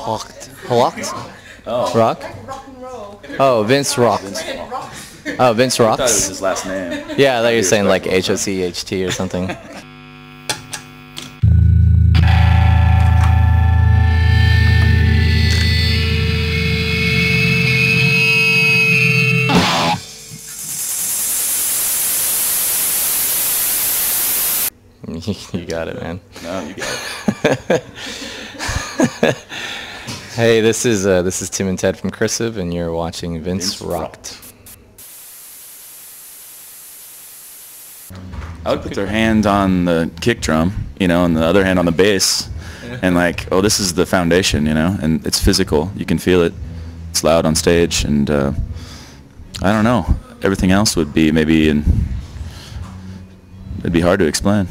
Hocht. Hocht? Oh. Rock? Rock and roll. Oh, Vince Rock. Oh, Vince I thought it was Rocks? his last name. Yeah, I thought you were saying like H-O-C-H-T or something. You got it, man. No, you got it. Hey, this is Tim and Ted from Cursive, and you're watching Vince Rocked. I would put their hand on the kick drum, you know, and the other hand on the bass, and like, oh, this is the foundation, you know, and it's physical. You can feel it. It's loud on stage, and I don't know. Everything else would be maybe, it'd be hard to explain.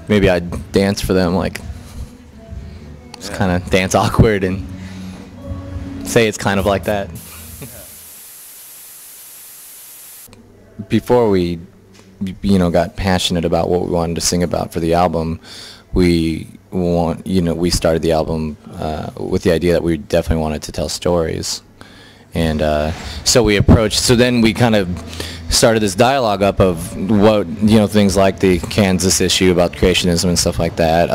Maybe I'd dance for them, like, just kind of dance awkward and say it's kind of like that. Before we, got passionate about what we wanted to sing about for the album, we started the album with the idea that we definitely wanted to tell stories. And so then we kind of started this dialogue up of what, things like the Kansas issue about creationism and stuff like that.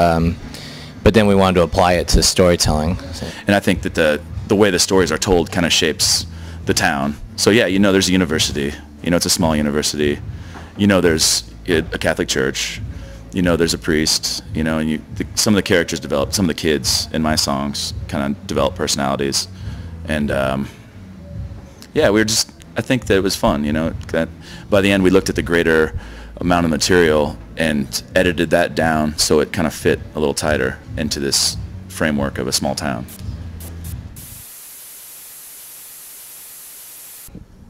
But then we wanted to apply it to storytelling. And I think that the way the stories are told kind of shapes the town. So yeah, there's a university. It's a small university. There's a Catholic church. There's a priest. And some of the characters develop. Some of the kids in my songs kind of develop personalities. And yeah, I think that it was fun. That by the end we looked at the greater amount of material and edited that down so it kind of fit a little tighter into this framework of a small town.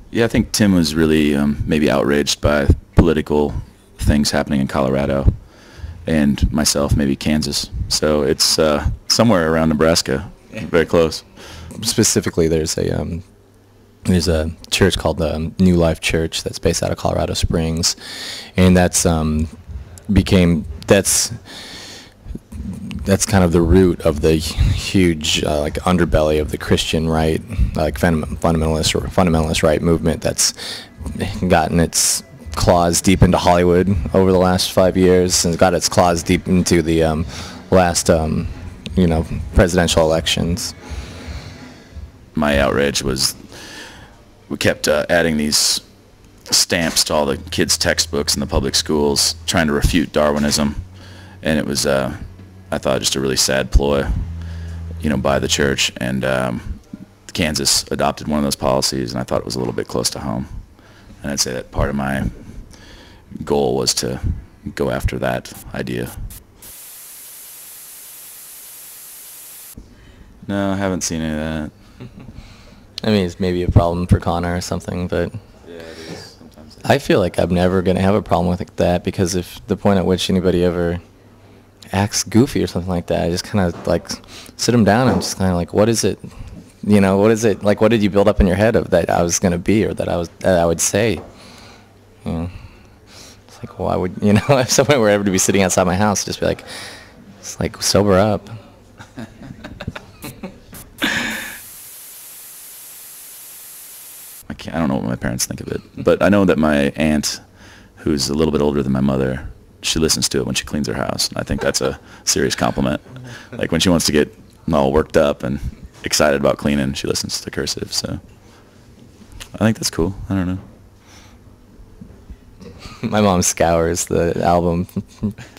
Yeah, I think Tim was really maybe outraged by political things happening in Colorado, and myself maybe Kansas. So it's somewhere around Nebraska, very close. Specifically, there's a church called the New Life Church that's based out of Colorado Springs, and that's kind of the root of the huge like underbelly of the Christian right, like fundamentalist right movement that's gotten its claws deep into Hollywood over the last 5 years, and got its claws deep into the last presidential elections. My outrage was we kept adding these stamps to all the kids' textbooks in the public schools trying to refute Darwinism, and it was I thought just a really sad ploy by the church, and Kansas adopted one of those policies, and I thought it was a little bit close to home, and I'd say that part of my goal was to go after that idea. No, I haven't seen any of that. I mean, it's maybe a problem for Connor or something, but Yeah, it is. Sometimes I feel like I'm never going to have a problem with that, because if the point at which anybody ever acts goofy or something like that, I just kind of like sit them down. I'm just kind of like, what is it? What is it? Like, what did you build up in your head of that I was going to be, or that I would say? It's like, why would, if someone were ever to be sitting outside my house, just be like, it's like, sober up. I don't know what my parents think of it, but I know that my aunt, who's a little bit older than my mother, she listens to it when she cleans her house, and I think that's a serious compliment. Like when she wants to get all worked up and excited about cleaning, she listens to Cursive, so I think that's cool. I don't know. My mom scours the album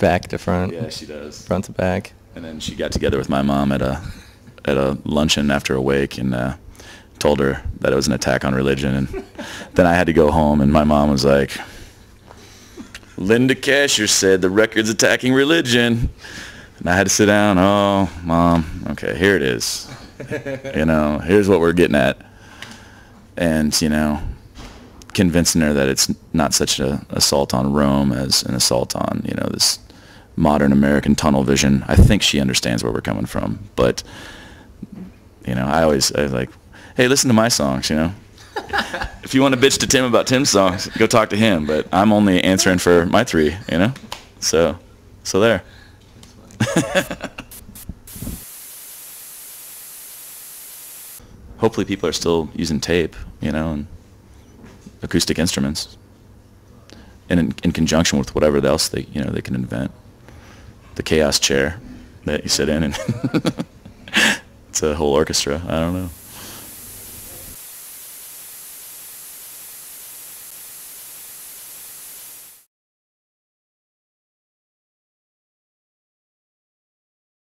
back to front. Yeah, she does. Front to back. And then she got together with my mom at a luncheon after a wake, and told her that it was an attack on religion, and then I had to go home, and my mom was like, Linda Kasher said the record's attacking religion. And I had to sit down. Oh, Mom, okay, here it is. Here's what we're getting at. And, convincing her that it's not such an assault on Rome as an assault on, this modern American tunnel vision. I think she understands where we're coming from. But, I was like, hey, listen to my songs, If you want to bitch to Tim about Tim's songs, go talk to him. But I'm only answering for my three, So there. hopefully people are still using tape, you know, and acoustic instruments, and in conjunction with whatever else they can invent. The chaos chair that you sit in, and it's a whole orchestra. I don't know.